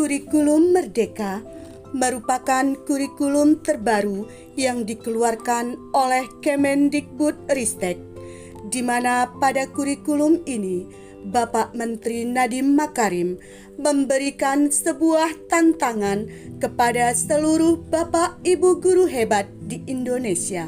Kurikulum Merdeka merupakan kurikulum terbaru yang dikeluarkan oleh Kemendikbudristek, di mana pada kurikulum ini Bapak Menteri Nadiem Makarim memberikan sebuah tantangan kepada seluruh Bapak Ibu guru hebat di Indonesia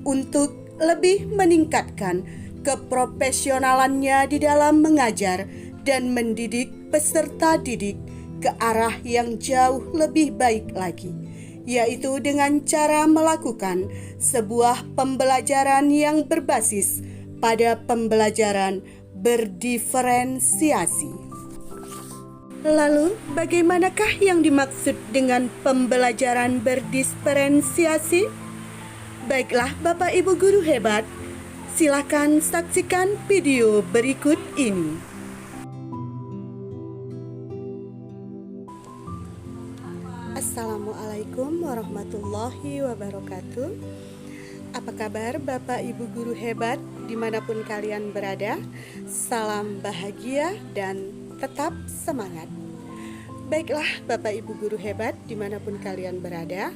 untuk lebih meningkatkan keprofesionalannya di dalam mengajar dan mendidik peserta didik ke arah yang jauh lebih baik lagi, yaitu dengan cara melakukan sebuah pembelajaran yang berbasis pada pembelajaran berdiferensiasi. Lalu, bagaimanakah yang dimaksud dengan pembelajaran berdiferensiasi? Baiklah Bapak Ibu guru hebat, silakan saksikan video berikut ini. Assalamualaikum warahmatullahi wabarakatuh. Apa kabar Bapak Ibu guru hebat dimanapun kalian berada? Salam bahagia dan tetap semangat. Baiklah Bapak Ibu guru hebat dimanapun kalian berada,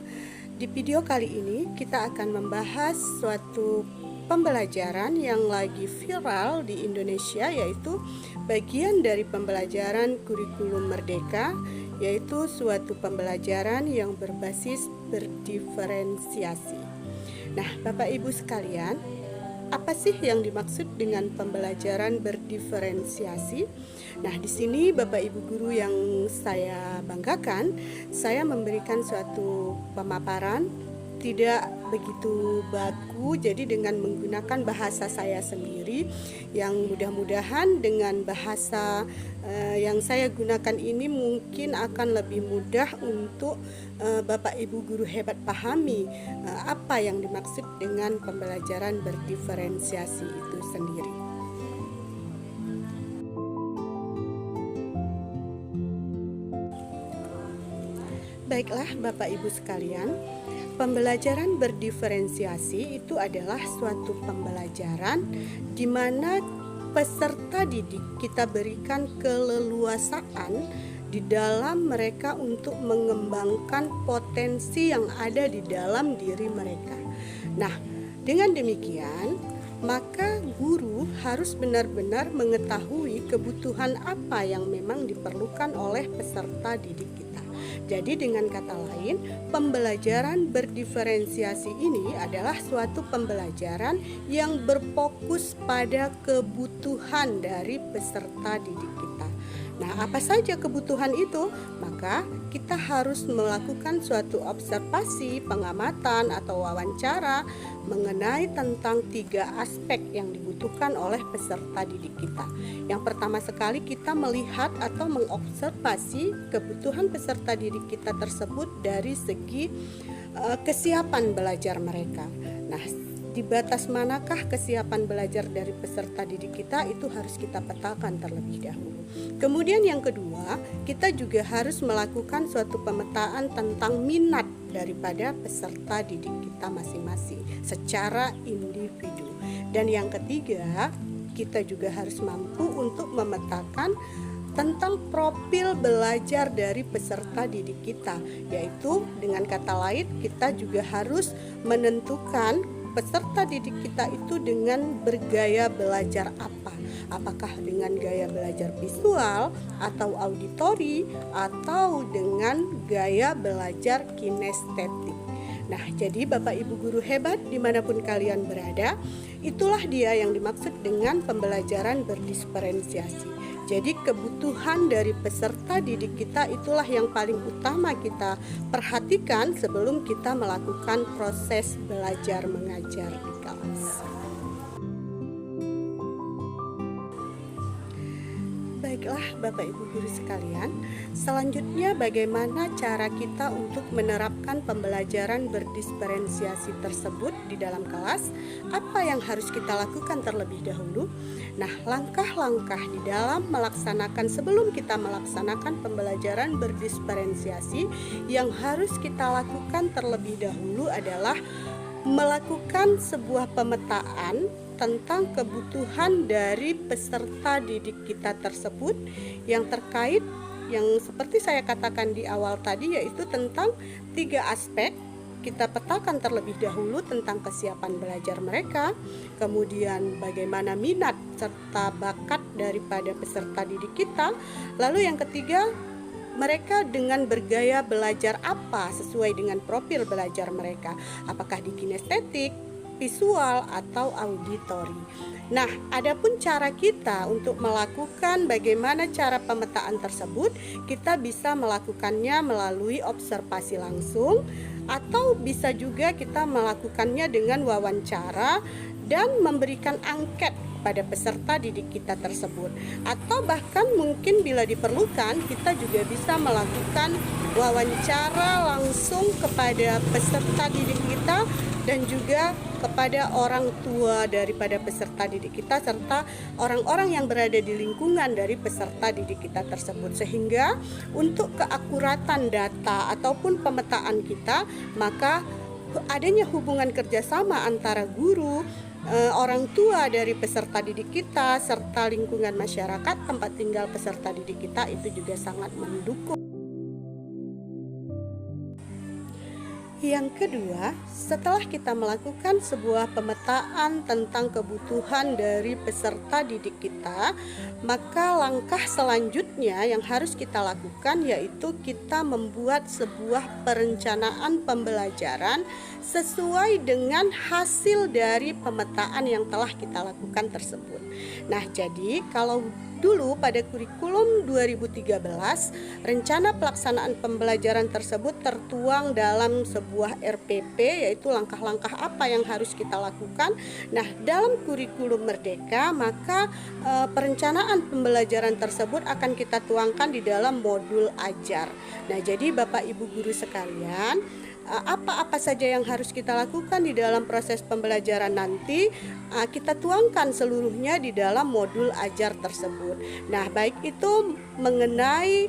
di video kali ini kita akan membahas suatu pembelajaran yang lagi viral di Indonesia, yaitu bagian dari pembelajaran kurikulum Merdeka, yaitu suatu pembelajaran yang berbasis berdiferensiasi. Nah, Bapak Ibu sekalian, apa sih yang dimaksud dengan pembelajaran berdiferensiasi? Nah, di sini Bapak Ibu guru yang saya banggakan, saya memberikan suatu pemaparan tidak begitu baku, jadi dengan menggunakan bahasa saya sendiri yang mudah-mudahan dengan bahasa yang saya gunakan ini mungkin akan lebih mudah untuk Bapak Ibu guru hebat pahami apa yang dimaksud dengan pembelajaran berdiferensiasi itu sendiri. Baiklah Bapak Ibu sekalian, pembelajaran berdiferensiasi itu adalah suatu pembelajaran di mana peserta didik kita berikan keleluasaan di dalam mereka untuk mengembangkan potensi yang ada di dalam diri mereka. Nah, dengan demikian, maka guru harus benar-benar mengetahui kebutuhan apa yang memang diperlukan oleh peserta didik kita. Jadi dengan kata lain, pembelajaran berdiferensiasi ini adalah suatu pembelajaran yang berfokus pada kebutuhan dari peserta didik kita. Nah, apa saja kebutuhan itu? Maka kita harus melakukan suatu observasi, pengamatan atau wawancara mengenai tentang 3 aspek yang dibutuhkan oleh peserta didik kita. Yang pertama sekali, kita melihat atau mengobservasi kebutuhan peserta didik kita tersebut dari segi kesiapan belajar mereka. Nah, di batas manakah kesiapan belajar dari peserta didik kita itu harus kita petakan terlebih dahulu. Kemudian yang kedua, kita juga harus melakukan suatu pemetaan tentang minat daripada peserta didik kita masing-masing secara individu. Dan yang ketiga, kita juga harus mampu untuk memetakan tentang profil belajar dari peserta didik kita, yaitu dengan kata lain kita juga harus menentukan peserta didik kita itu dengan bergaya belajar apa. Apakah dengan gaya belajar visual atau auditori atau dengan gaya belajar kinestetik. Nah, jadi Bapak Ibu guru hebat dimanapun kalian berada, itulah dia yang dimaksud dengan pembelajaran berdiferensiasi. Jadi kebutuhan dari peserta didik kita itulah yang paling utama kita perhatikan sebelum kita melakukan proses belajar mengajar di kelas. Baiklah Bapak Ibu guru sekalian, selanjutnya bagaimana cara kita untuk menerapkan pembelajaran berdiferensiasi tersebut di dalam kelas? Apa yang harus kita lakukan terlebih dahulu? Nah, langkah-langkah di dalam melaksanakan sebelum kita melaksanakan pembelajaran berdiferensiasi yang harus kita lakukan terlebih dahulu adalah melakukan sebuah pemetaan tentang kebutuhan dari peserta didik kita tersebut yang terkait yang seperti saya katakan di awal tadi, yaitu tentang 3 aspek. Kita petakan terlebih dahulu tentang kesiapan belajar mereka, kemudian bagaimana minat serta bakat daripada peserta didik kita. Lalu yang ketiga, mereka dengan bergaya belajar apa sesuai dengan profil belajar mereka, apakah di kinestetik, visual, atau auditori. Nah, adapun cara kita untuk melakukan bagaimana cara pemetaan tersebut, kita bisa melakukannya melalui observasi langsung, atau bisa juga kita melakukannya dengan wawancara dan memberikan angket pada peserta didik kita tersebut. Atau bahkan mungkin bila diperlukan, kita juga bisa melakukan wawancara langsung kepada peserta didik kita dan juga kepada orang tua daripada peserta didik kita serta orang-orang yang berada di lingkungan dari peserta didik kita tersebut, sehingga untuk keakuratan data ataupun pemetaan kita, maka adanya hubungan kerjasama antara guru, orang tua dari peserta didik kita serta lingkungan masyarakat tempat tinggal peserta didik kita itu juga sangat mendukung. Yang kedua, setelah kita melakukan sebuah pemetaan tentang kebutuhan dari peserta didik kita, maka langkah selanjutnya yang harus kita lakukan yaitu kita membuat sebuah perencanaan pembelajaran sesuai dengan hasil dari pemetaan yang telah kita lakukan tersebut. Nah, jadi kalau dulu pada kurikulum 2013, rencana pelaksanaan pembelajaran tersebut tertuang dalam sebuah RPP, yaitu langkah-langkah apa yang harus kita lakukan. Nah, dalam kurikulum Merdeka, maka perencanaan pembelajaran tersebut akan kita tuangkan di dalam modul ajar. Nah, jadi Bapak Ibu guru sekalian, apa-apa saja yang harus kita lakukan di dalam proses pembelajaran nanti, kita tuangkan seluruhnya di dalam modul ajar tersebut. Nah, baik itu mengenai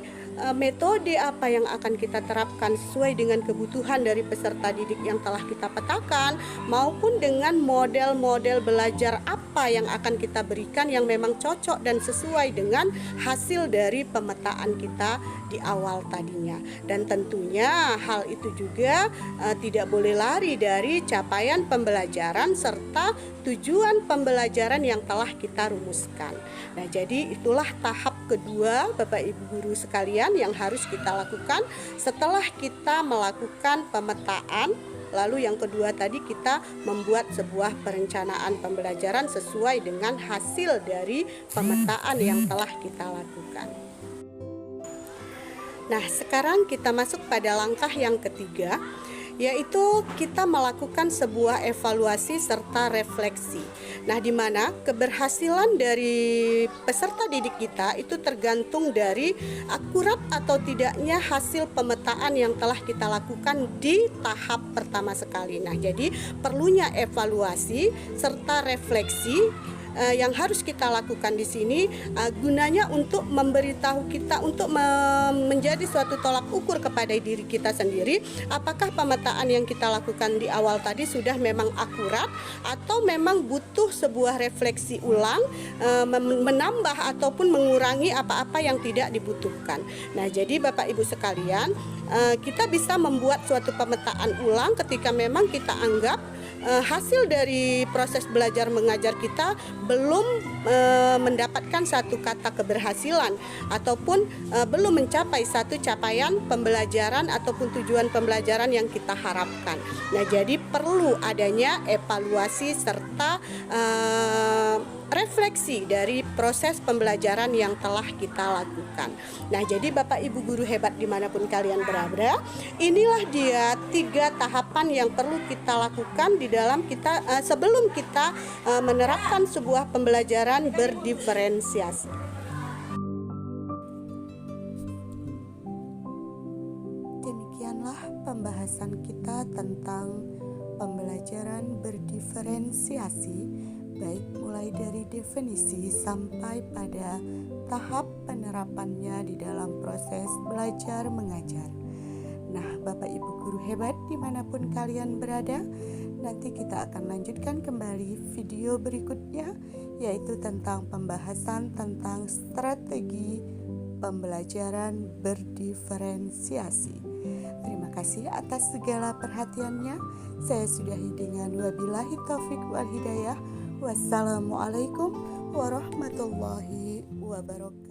metode apa yang akan kita terapkan sesuai dengan kebutuhan dari peserta didik yang telah kita petakan, maupun dengan model-model belajar apa yang akan kita berikan yang memang cocok dan sesuai dengan hasil dari pemetaan kita di awal tadinya. Dan tentunya hal itu juga tidak boleh lari dari capaian pembelajaran serta tujuan pembelajaran yang telah kita rumuskan. Nah, jadi itulah tahap kedua Bapak Ibu guru sekalian yang harus kita lakukan setelah kita melakukan pemetaan. Lalu yang kedua tadi, kita membuat sebuah perencanaan pembelajaran sesuai dengan hasil dari pemetaan yang telah kita lakukan. Nah, sekarang kita masuk pada langkah yang ketiga, yaitu kita melakukan sebuah evaluasi serta refleksi. Nah, di mana keberhasilan dari peserta didik kita itu tergantung dari akurat atau tidaknya hasil pemetaan yang telah kita lakukan di tahap pertama sekali. Nah, jadi perlunya evaluasi serta refleksi yang harus kita lakukan di sini gunanya untuk memberitahu kita, untuk menjadi suatu tolak ukur kepada diri kita sendiri, apakah pemetaan yang kita lakukan di awal tadi sudah memang akurat atau memang butuh sebuah refleksi ulang, menambah ataupun mengurangi apa-apa yang tidak dibutuhkan. Nah, jadi Bapak Ibu sekalian, kita bisa membuat suatu pemetaan ulang ketika memang kita anggap hasil dari proses belajar mengajar kita belum mendapatkan satu kata keberhasilan ataupun belum mencapai satu capaian pembelajaran ataupun tujuan pembelajaran yang kita harapkan. Nah, jadi perlu adanya evaluasi serta refleksi dari proses pembelajaran yang telah kita lakukan. Nah, jadi Bapak Ibu guru hebat dimanapun kalian berada, inilah dia 3 tahapan yang perlu kita lakukan di dalam kita sebelum kita menerapkan sebuah pembelajaran berdiferensiasi. Demikianlah pembahasan kita tentang pembelajaran berdiferensiasi, baik mulai dari definisi sampai pada tahap penerapannya di dalam proses belajar mengajar. Nah, Bapak Ibu guru hebat dimanapun kalian berada, nanti kita akan lanjutkan kembali video berikutnya, yaitu tentang pembahasan tentang strategi pembelajaran berdiferensiasi. Terima kasih atas segala perhatiannya. Saya sudahi dengan wabillahi taufik wal hidayah. Wassalamualaikum warahmatullahi wabarakatuh.